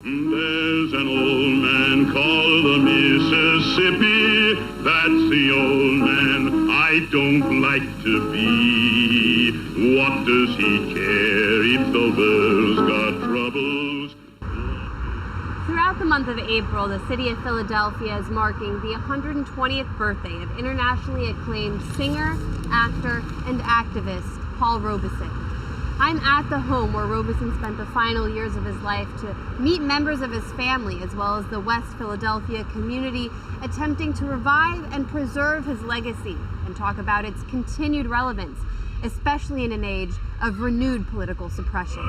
There's an old man called the Mississippi. That's the old man I don't like to be. What does he care if the world's got troubles? Throughout the month of April, the city of Philadelphia is marking the 120th birthday of internationally acclaimed singer, actor, and activist Paul Robeson. I'm at the home where Robeson spent the final years of his life to meet members of his family as well as the West Philadelphia community, attempting to revive and preserve his legacy and talk about its continued relevance, especially in an age of renewed political suppression.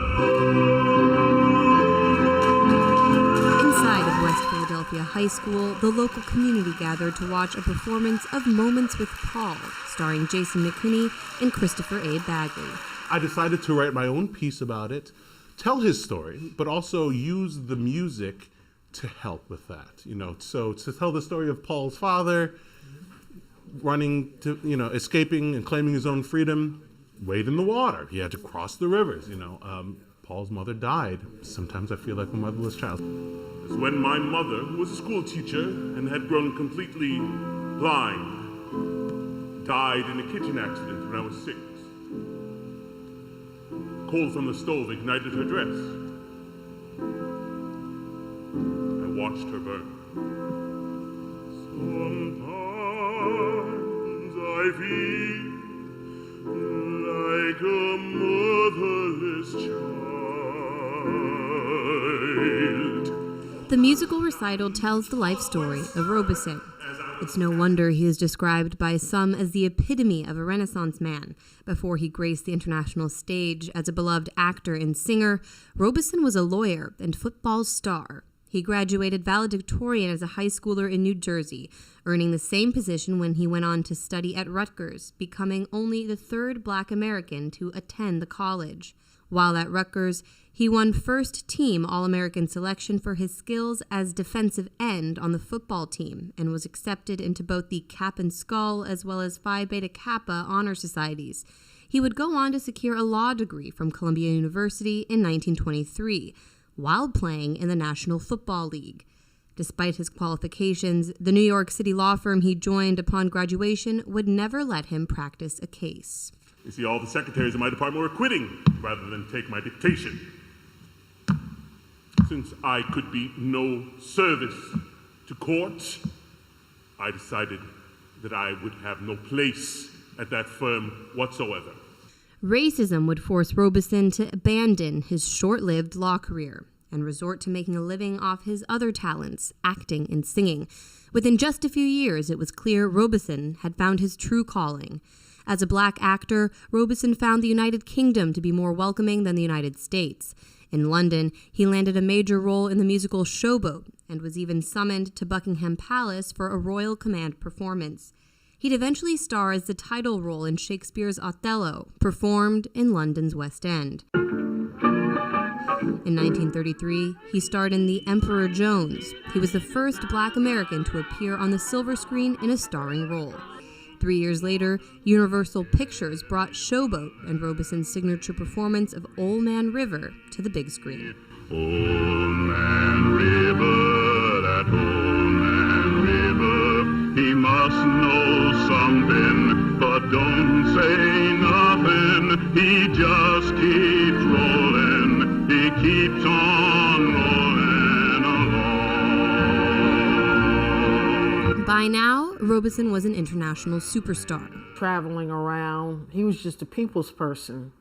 Inside of West Philadelphia High School, the local community gathered to watch a performance of Moments with Paul, starring Jason McKinney and Christopher A. Bagley. I decided to write my own piece about it, tell his story, but also use the music to help with that. So to tell the story of Paul's father running to, escaping and claiming his own freedom, wade in the water. He had to cross the rivers. Paul's mother died. Sometimes I feel like a motherless child. It's when my mother, who was a school teacher and had grown completely blind, died in a kitchen accident when I was 6. Coal from the stove ignited her dress. I watched her burn. Sometimes I feel like a motherless child. The musical recital tells the life story of Robeson. It's no wonder he is described by some as the epitome of a Renaissance man. Before he graced the international stage as a beloved actor and singer, Robeson was a lawyer and football star. He graduated valedictorian as a high schooler in New Jersey, earning the same position when he went on to study at Rutgers, becoming only the third Black American to attend the college. While at Rutgers, he won first-team All-American selection for his skills as defensive end on the football team and was accepted into both the Cap and Skull as well as Phi Beta Kappa honor societies. He would go on to secure a law degree from Columbia University in 1923, while playing in the National Football League. Despite his qualifications, the New York City law firm he joined upon graduation would never let him practice a case. You see, all the secretaries in my department were quitting rather than take my dictation. Since I could be no service to court, I decided that I would have no place at that firm whatsoever. Racism would force Robeson to abandon his short-lived law career and resort to making a living off his other talents, acting and singing. Within just a few years, it was clear Robeson had found his true calling. As a Black actor, Robeson found the United Kingdom to be more welcoming than the United States. In London, he landed a major role in the musical Showboat and was even summoned to Buckingham Palace for a Royal Command performance. He'd eventually star as the title role in Shakespeare's Othello, performed in London's West End. In 1933, he starred in The Emperor Jones. He was the first Black American to appear on the silver screen in a starring role. 3 years later, Universal Pictures brought Showboat and Robeson's signature performance of Old Man River to the big screen. Old Man River, that old man River, he must know something, but don't say nothing. He just keeps rolling, he keeps on rolling along. By now, Robeson was an international superstar. Traveling around, he was just a people's person.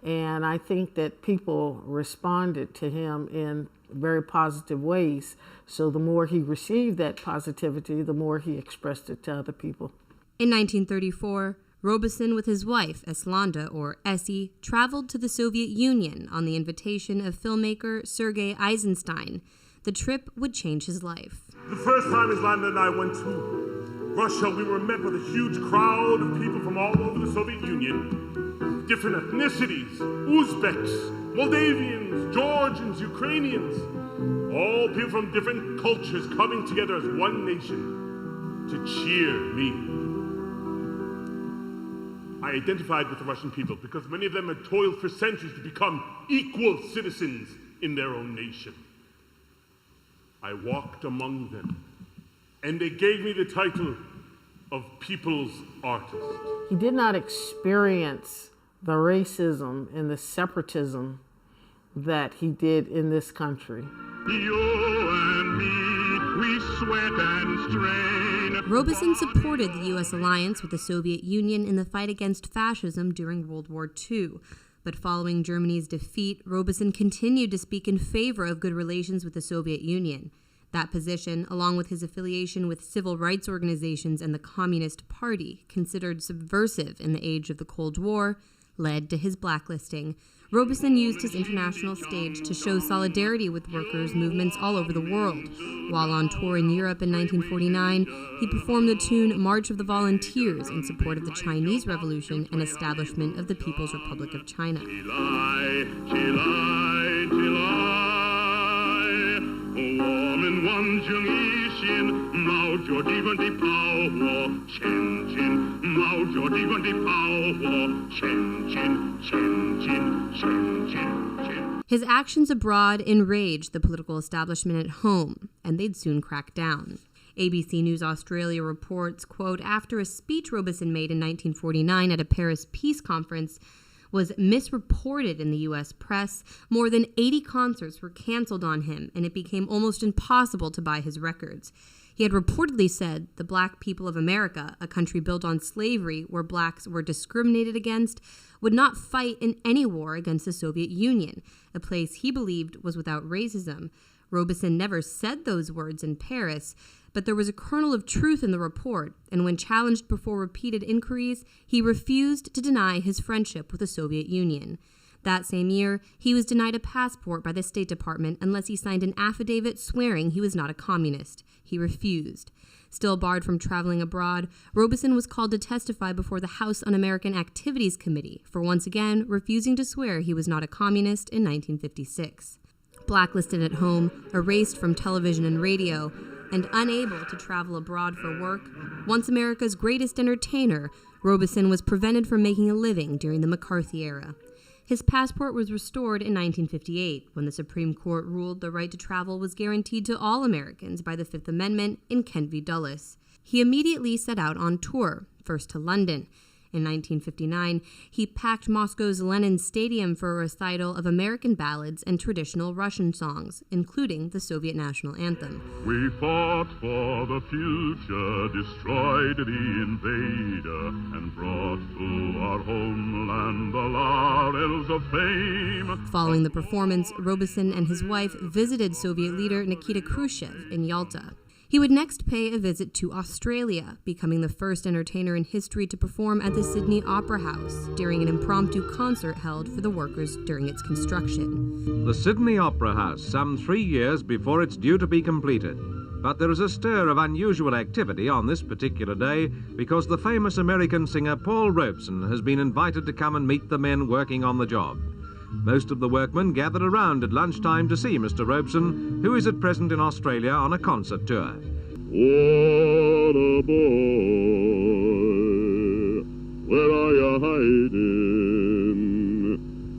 And I think that people responded to him in very positive ways. So the more he received that positivity, the more he expressed it to other people. In 1934, Robeson with his wife, Eslanda, or Essie, traveled to the Soviet Union on the invitation of filmmaker Sergei Eisenstein. The trip would change his life. The first time Islanda and I went to Russia, we were met with a huge crowd of people from all over the Soviet Union. Different ethnicities, Uzbeks, Moldavians, Georgians, Ukrainians. All people from different cultures coming together as one nation to cheer me. I identified with the Russian people because many of them had toiled for centuries to become equal citizens in their own nation. I walked among them, and they gave me the title of People's Artist. He did not experience the racism and the separatism that he did in this country. You and me, we sweat and strain. Robeson supported the U.S. alliance with the Soviet Union in the fight against fascism during World War II. But following Germany's defeat, Robeson continued to speak in favor of good relations with the Soviet Union. That position, along with his affiliation with civil rights organizations and the Communist Party, considered subversive in the age of the Cold War, led to his blacklisting. Robeson used his international stage to show solidarity with workers' movements all over the world. While on tour in Europe in 1949, he performed the tune March of the Volunteers in support of the Chinese Revolution and establishment of the People's Republic of China. His actions abroad enraged the political establishment at home, and they'd soon crack down. ABC News Australia reports, quote, after a speech Robeson made in 1949 at a Paris peace conference was misreported in the U.S. press, more than 80 concerts were canceled on him, and it became almost impossible to buy his records. He had reportedly said the black people of America, a country built on slavery where blacks were discriminated against, would not fight in any war against the Soviet Union, a place he believed was without racism. Robeson never said those words in Paris, but there was a kernel of truth in the report, and when challenged before repeated inquiries, he refused to deny his friendship with the Soviet Union. That same year, he was denied a passport by the State Department unless he signed an affidavit swearing he was not a communist. He refused. Still barred from traveling abroad, Robeson was called to testify before the House Un-American Activities Committee for once again refusing to swear he was not a communist in 1956. Blacklisted at home, erased from television and radio, and unable to travel abroad for work, once America's greatest entertainer, Robeson was prevented from making a living during the McCarthy era. His passport was restored in 1958 when the Supreme Court ruled the right to travel was guaranteed to all Americans by the Fifth Amendment in Kent v. Dulles. He immediately set out on tour, first to London. In 1959, he packed Moscow's Lenin Stadium for a recital of American ballads and traditional Russian songs, including the Soviet national anthem. We fought for the future, destroyed the invader, and brought to our homeland the laurels of fame. Following the performance, Robeson and his wife visited Soviet leader Nikita Khrushchev in Yalta. He would next pay a visit to Australia, becoming the first entertainer in history to perform at the Sydney Opera House during an impromptu concert held for the workers during its construction. The Sydney Opera House, some 3 years before it's due to be completed. But there is a stir of unusual activity on this particular day because the famous American singer Paul Robeson has been invited to come and meet the men working on the job. Most of the workmen gathered around at lunchtime to see Mr. Robeson, who is at present in Australia on a concert tour. What a boy, where are you hiding?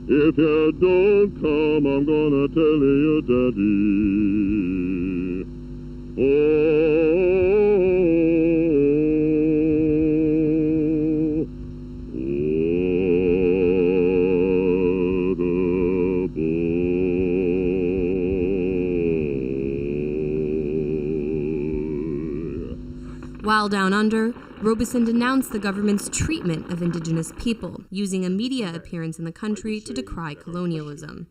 If you don't come, I'm gonna tell you, Daddy. While down under, Robeson denounced the government's treatment of indigenous people, using a media appearance in the country to decry colonialism.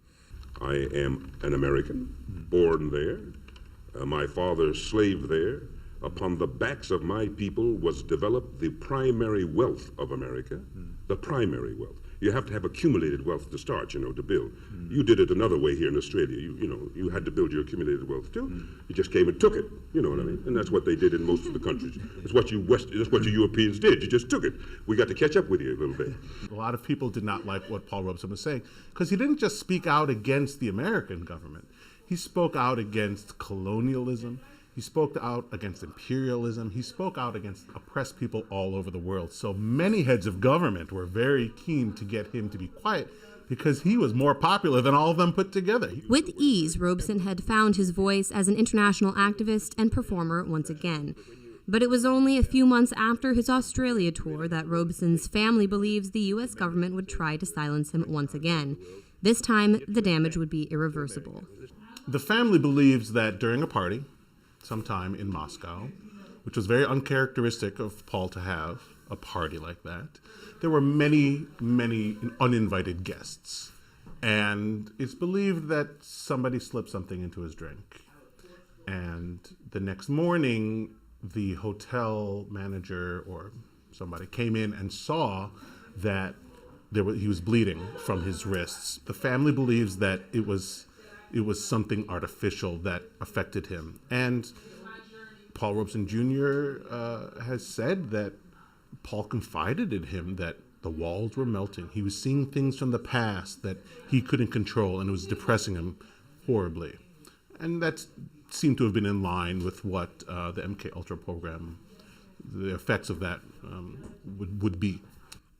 I am an American, born there. My father slaved there. Upon the backs of my people was developed the primary wealth of America, the primary wealth. You have to have accumulated wealth to start, to build. You did it another way here in Australia. You had to build your accumulated wealth too. You just came and took it. You know what I mean? And that's what they did in most of the countries. That's what you Europeans did. You just took it. We got to catch up with you a little bit. A lot of people did not like what Paul Robeson was saying because he didn't just speak out against the American government. He spoke out against colonialism. He spoke out against imperialism. He spoke out against oppressed people all over the world. So many heads of government were very keen to get him to be quiet because he was more popular than all of them put together. With ease, Robeson had found his voice as an international activist and performer once again. But it was only a few months after his Australia tour that Robeson's family believes the U.S. government would try to silence him once again. This time, the damage would be irreversible. The family believes that during a party, sometime in Moscow, which was very uncharacteristic of Paul to have a party like that, there were many, many uninvited guests. And it's believed that somebody slipped something into his drink. And the next morning, the hotel manager or somebody came in and saw that he was bleeding from his wrists. The family believes that it was something artificial that affected him. And Paul Robeson Jr. Has said that Paul confided in him that the walls were melting. He was seeing things from the past that he couldn't control, and it was depressing him horribly. And that seemed to have been in line with what the MK Ultra program, the effects of that would be.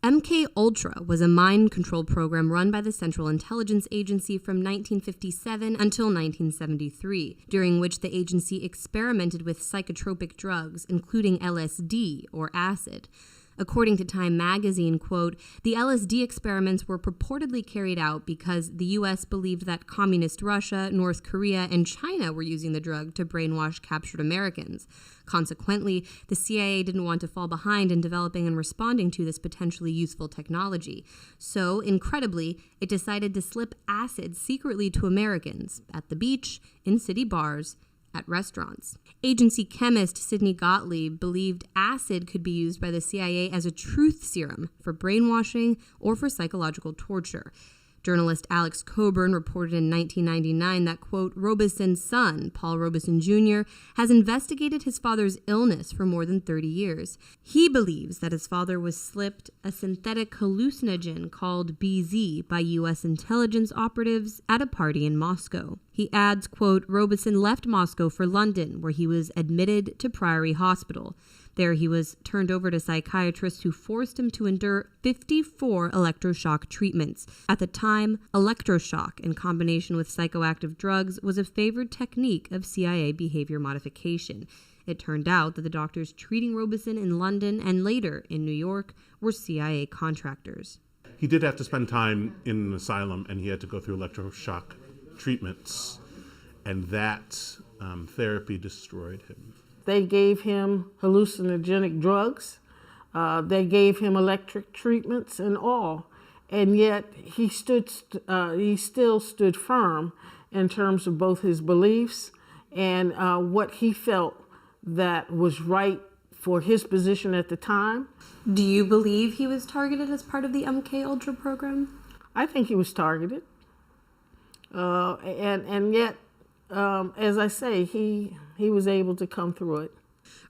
MK Ultra was a mind control program run by the Central Intelligence Agency from 1957 until 1973, during which the agency experimented with psychotropic drugs, including LSD or acid. According to Time magazine, quote, the LSD experiments were purportedly carried out because the U.S. believed that communist Russia, North Korea, and China were using the drug to brainwash captured Americans. Consequently, the CIA didn't want to fall behind in developing and responding to this potentially useful technology. So, incredibly, it decided to slip acid secretly to Americans at the beach, in city bars, at restaurants. Agency chemist Sidney Gottlieb believed acid could be used by the CIA as a truth serum for brainwashing or for psychological torture. Journalist Alex Coburn reported in 1999 that, quote, Robeson's son, Paul Robeson Jr., has investigated his father's illness for more than 30 years. He believes that his father was slipped a synthetic hallucinogen called BZ by U.S. intelligence operatives at a party in Moscow. He adds, quote, Robeson left Moscow for London, where he was admitted to Priory Hospital. There he was turned over to psychiatrists who forced him to endure 54 electroshock treatments. At the time, electroshock in combination with psychoactive drugs was a favored technique of CIA behavior modification. It turned out that the doctors treating Robeson in London and later in New York were CIA contractors. He did have to spend time in an asylum, and he had to go through electroshock treatments, and that therapy destroyed him. They gave him hallucinogenic drugs. They gave him electric treatments and all. And yet he still stood firm in terms of both his beliefs and what he felt that was right for his position at the time. Do you believe he was targeted as part of the MK Ultra program? I think he was targeted. And yet, as I say, he was able to come through it.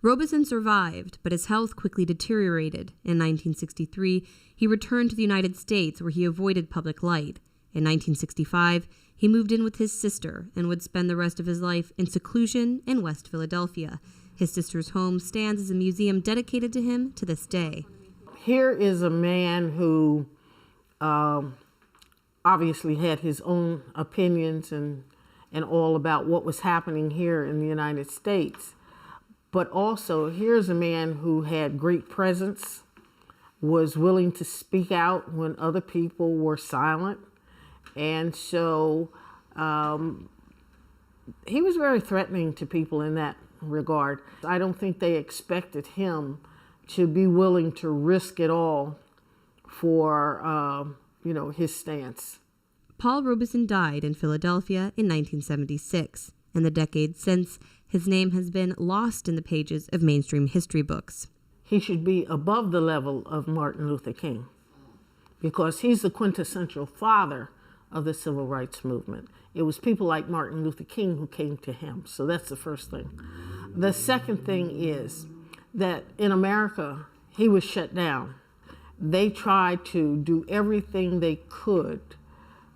Robeson survived, but his health quickly deteriorated. In 1963, he returned to the United States, where he avoided public light. In 1965, he moved in with his sister and would spend the rest of his life in seclusion in West Philadelphia. His sister's home stands as a museum dedicated to him to this day. Here is a man who obviously had his own opinions and all about what was happening here in the United States. But also, here's a man who had great presence, was willing to speak out when other people were silent. And so he was very threatening to people in that regard. I don't think they expected him to be willing to risk it all for, his stance. Paul Robeson died in Philadelphia in 1976. In the decades since, his name has been lost in the pages of mainstream history books. He should be above the level of Martin Luther King because he's the quintessential father of the civil rights movement. It was people like Martin Luther King who came to him. So that's the first thing. The second thing is that in America, he was shut down. They tried to do everything they could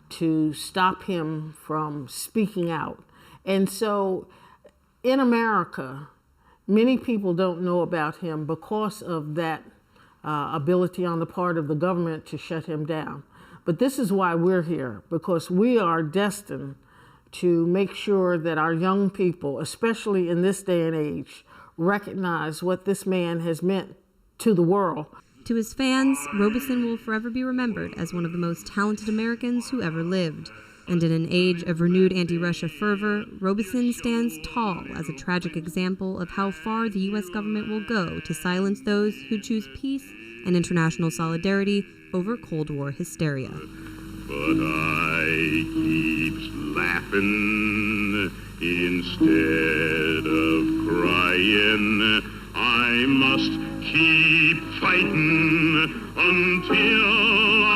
to stop him from speaking out. And so in America, many people don't know about him because of that ability on the part of the government to shut him down. But this is why we're here, because we are destined to make sure that our young people, especially in this day and age, recognize what this man has meant to the world. To his fans, Robeson will forever be remembered as one of the most talented Americans who ever lived. And in an age of renewed anti-Russia fervor, Robeson stands tall as a tragic example of how far the U.S. government will go to silence those who choose peace and international solidarity over Cold War hysteria. But I keeps laughing instead of crying. I must keep fighting until